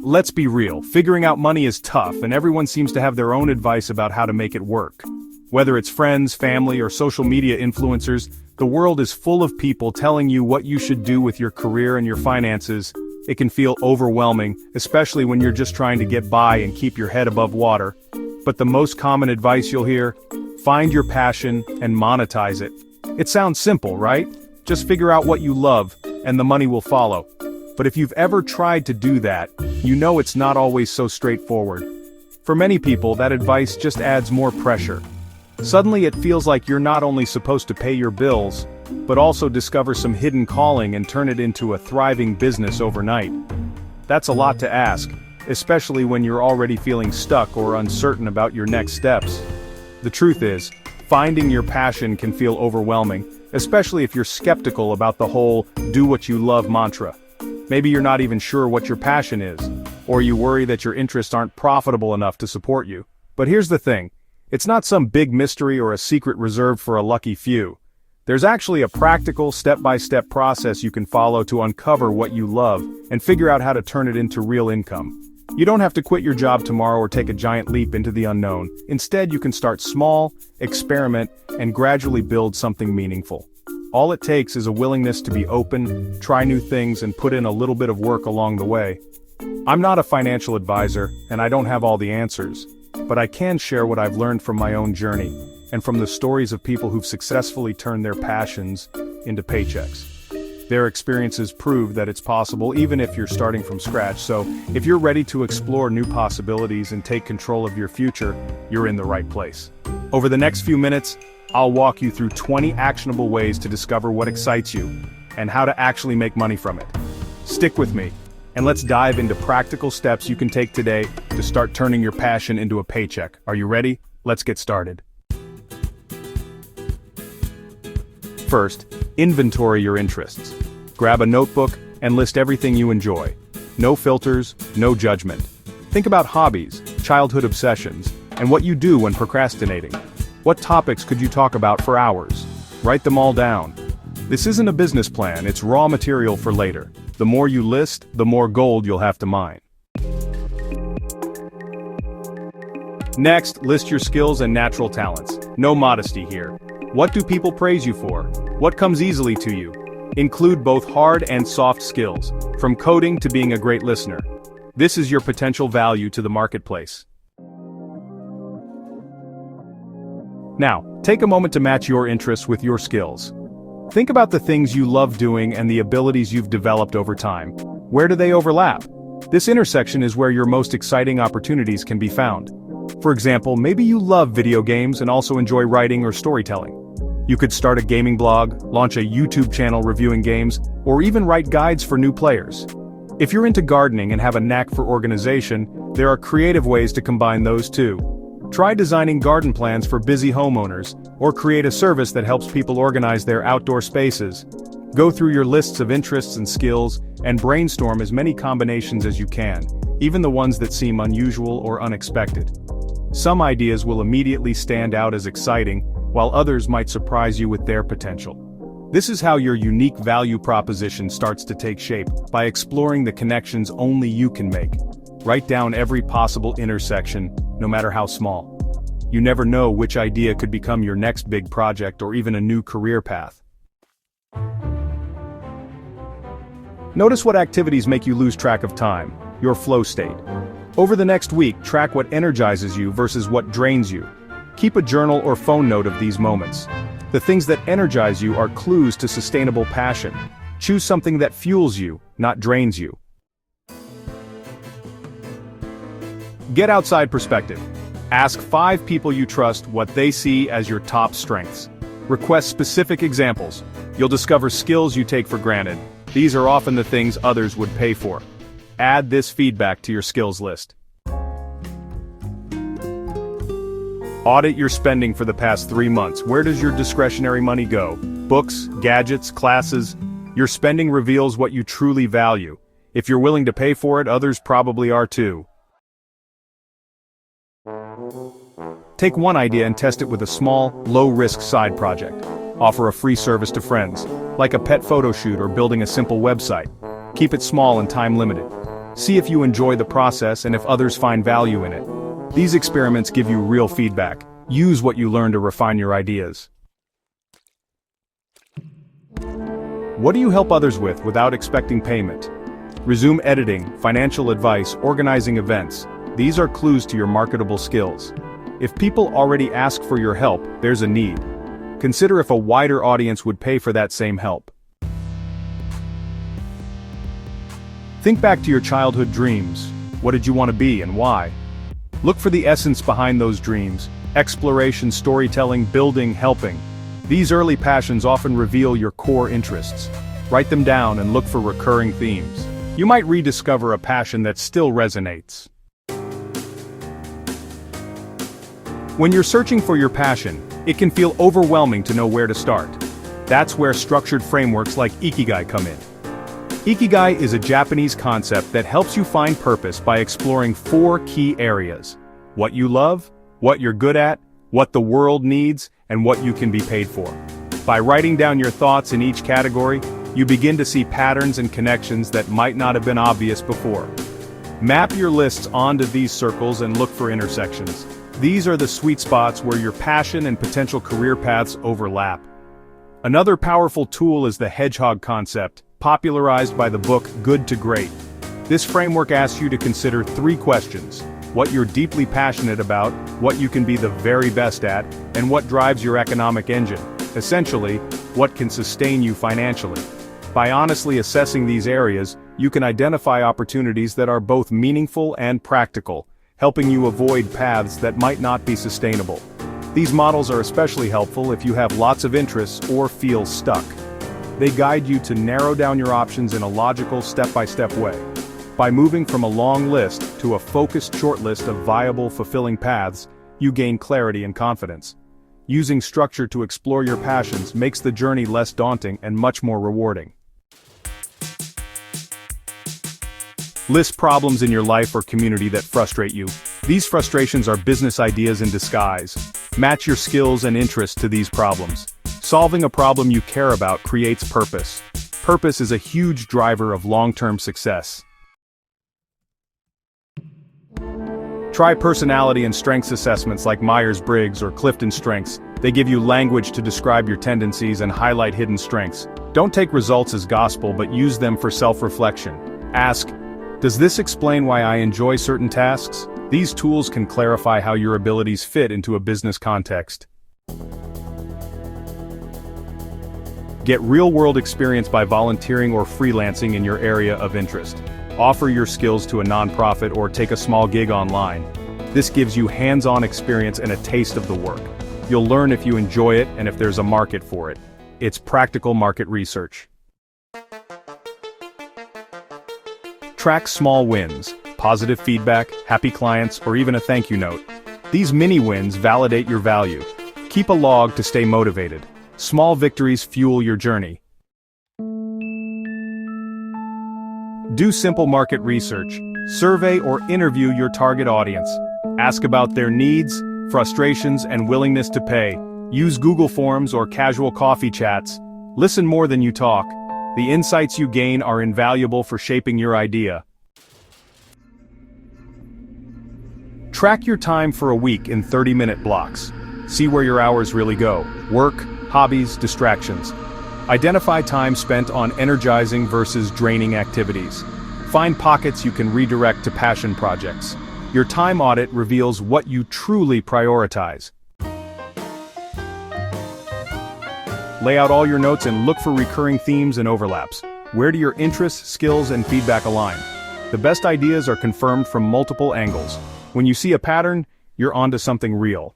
Let's be real, figuring out money is tough and everyone seems to have their own advice about how to make it work. Whether it's friends, family, or social media influencers, the world is full of people telling you what you should do with your career and your finances. It can feel overwhelming, especially when you're just trying to get by and keep your head above water. But the most common advice you'll hear: find your passion and monetize it. It sounds simple, right? Just figure out what you love, and the money will follow. But if you've ever tried to do that, you know it's not always so straightforward. For many people, that advice just adds more pressure. Suddenly it feels like you're not only supposed to pay your bills, but also discover some hidden calling and turn it into a thriving business overnight. That's a lot to ask, especially when you're already feeling stuck or uncertain about your next steps. The truth is, finding your passion can feel overwhelming, especially if you're skeptical about the whole "do what you love" mantra. Maybe you're not even sure what your passion is, or you worry that your interests aren't profitable enough to support you. But here's the thing, it's not some big mystery or a secret reserved for a lucky few. There's actually a practical, step-by-step process you can follow to uncover what you love and figure out how to turn it into real income. You don't have to quit your job tomorrow or take a giant leap into the unknown. Instead, you can start small, experiment, and gradually build something meaningful. All it takes is a willingness to be open, try new things, and put in a little bit of work along the way. I'm not a financial advisor, and I don't have all the answers, but I can share what I've learned from my own journey, and from the stories of people who've successfully turned their passions into paychecks. Their experiences prove that it's possible even if you're starting from scratch, so if you're ready to explore new possibilities and take control of your future, you're in the right place. Over the next few minutes, I'll walk you through 20 actionable ways to discover what excites you, and how to actually make money from it. Stick with me, and let's dive into practical steps you can take today to start turning your passion into a paycheck. Are you ready? Let's get started. First, inventory your interests. Grab a notebook and list everything you enjoy. No filters, no judgment. Think about hobbies, childhood obsessions, and what you do when procrastinating. What topics could you talk about for hours? Write them all down. This isn't a business plan, it's raw material for later. The more you list, the more gold you'll have to mine. Next, list your skills and natural talents. No modesty here. What do people praise you for? What comes easily to you? Include both hard and soft skills, from coding to being a great listener. This is your potential value to the marketplace. Now, take a moment to match your interests with your skills. Think about the things you love doing and the abilities you've developed over time. Where do they overlap? This intersection is where your most exciting opportunities can be found. For example, maybe you love video games and also enjoy writing or storytelling. You could start a gaming blog, launch a YouTube channel reviewing games, or even write guides for new players. If you're into gardening and have a knack for organization, there are creative ways to combine those two. Try designing garden plans for busy homeowners, or create a service that helps people organize their outdoor spaces. Go through your lists of interests and skills, and brainstorm as many combinations as you can, even the ones that seem unusual or unexpected. Some ideas will immediately stand out as exciting, while others might surprise you with their potential. This is how your unique value proposition starts to take shape, by exploring the connections only you can make. Write down every possible intersection, no matter how small. You never know which idea could become your next big project or even a new career path. Notice what activities make you lose track of time, your flow state. Over the next week, track what energizes you versus what drains you. Keep a journal or phone note of these moments. The things that energize you are clues to sustainable passion. Choose something that fuels you, not drains you. Get outside perspective. Ask 5 people you trust what they see as your top strengths. Request specific examples. You'll discover skills you take for granted. These are often the things others would pay for. Add this feedback to your skills list. Audit your spending for the past 3 months. Where does your discretionary money go? Books, gadgets, classes? Your spending reveals what you truly value. If you're willing to pay for it, others probably are too. Take one idea and test it with a small, low-risk side project. Offer a free service to friends, like a pet photo shoot or building a simple website. Keep it small and time-limited. See if you enjoy the process and if others find value in it. These experiments give you real feedback. Use what you learn to refine your ideas. What do you help others with without expecting payment? Resume editing, financial advice, organizing events. These are clues to your marketable skills. If people already ask for your help, there's a need. Consider if a wider audience would pay for that same help. Think back to your childhood dreams. What did you want to be and why? Look for the essence behind those dreams: exploration, storytelling, building, helping. These early passions often reveal your core interests. Write them down and look for recurring themes. You might rediscover a passion that still resonates. When you're searching for your passion, it can feel overwhelming to know where to start. That's where structured frameworks like Ikigai come in. Ikigai is a Japanese concept that helps you find purpose by exploring 4 key areas: what you love, what you're good at, what the world needs, and what you can be paid for. By writing down your thoughts in each category, you begin to see patterns and connections that might not have been obvious before. Map your lists onto these circles and look for intersections. These are the sweet spots where your passion and potential career paths overlap. Another powerful tool is the hedgehog concept, popularized by the book Good to Great. This framework asks you to consider 3 questions: what you're deeply passionate about, what you can be the very best at, and what drives your economic engine. Essentially, what can sustain you financially. By honestly assessing these areas, you can identify opportunities that are both meaningful and practical, helping you avoid paths that might not be sustainable. These models are especially helpful if you have lots of interests or feel stuck. They guide you to narrow down your options in a logical, step-by-step way. By moving from a long list to a focused short list of viable, fulfilling paths, you gain clarity and confidence. Using structure to explore your passions makes the journey less daunting and much more rewarding. List problems in your life or community that frustrate you. These frustrations are business ideas in disguise. Match your skills and interests to these problems. Solving a problem you care about creates purpose. Purpose is a huge driver of long-term success. Try personality and strengths assessments like Myers-Briggs or Clifton Strengths. They give you language to describe your tendencies and highlight hidden strengths. Don't take results as gospel, but use them for self-reflection. Ask, does this explain why I enjoy certain tasks? These tools can clarify how your abilities fit into a business context. Get real-world experience by volunteering or freelancing in your area of interest. Offer your skills to a nonprofit or take a small gig online. This gives you hands-on experience and a taste of the work. You'll learn if you enjoy it and if there's a market for it. It's practical market research. Track small wins, positive feedback, happy clients, or even a thank you note. These mini wins validate your value. Keep a log to stay motivated. Small victories fuel your journey. Do simple market research. Survey or interview your target audience. Ask about their needs, frustrations, and willingness to pay. Use Google Forms or casual coffee chats. Listen more than you talk. The insights you gain are invaluable for shaping your idea. Track your time for a week in 30-minute blocks. See where your hours really go. Work, hobbies, distractions. Identify time spent on energizing versus draining activities. Find pockets you can redirect to passion projects. Your time audit reveals what you truly prioritize. Lay out all your notes and look for recurring themes and overlaps. Where do your interests, skills, and feedback align? The best ideas are confirmed from multiple angles. When you see a pattern, you're onto something real.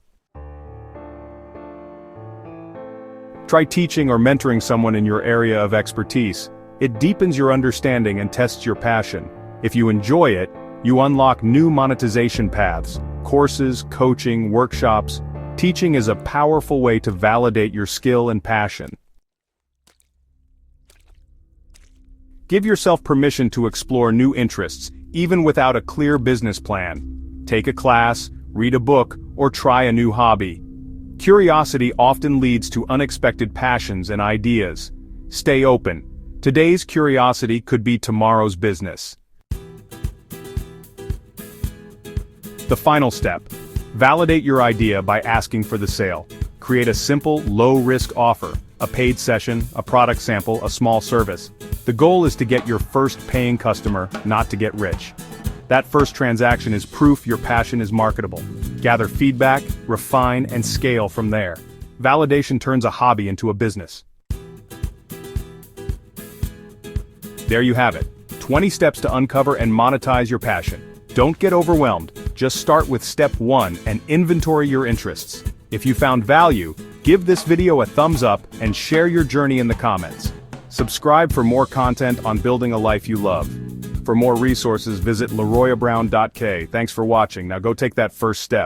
Try teaching or mentoring someone in your area of expertise. It deepens your understanding and tests your passion. If you enjoy it, you unlock new monetization paths, courses, coaching, workshops. Teaching is a powerful way to validate your skill and passion. Give yourself permission to explore new interests, even without a clear business plan. Take a class, read a book, or try a new hobby. Curiosity often leads to unexpected passions and ideas. Stay open. Today's curiosity could be tomorrow's business. The final step. Validate your idea by asking for the sale. Create a simple, low-risk offer, a paid session, a product sample, a small service. The goal is to get your first paying customer, not to get rich. That first transaction is proof your passion is marketable. Gather feedback, refine, and scale from there. Validation turns a hobby into a business. There you have it. 20 steps to uncover and monetize your passion. Don't get overwhelmed. Just start with step 1 and inventory your interests. If you found value, give this video a thumbs up and share your journey in the comments. Subscribe for more content on building a life you love. For more resources, visit leroyabrown.k. Thanks for watching. Now go take that first step.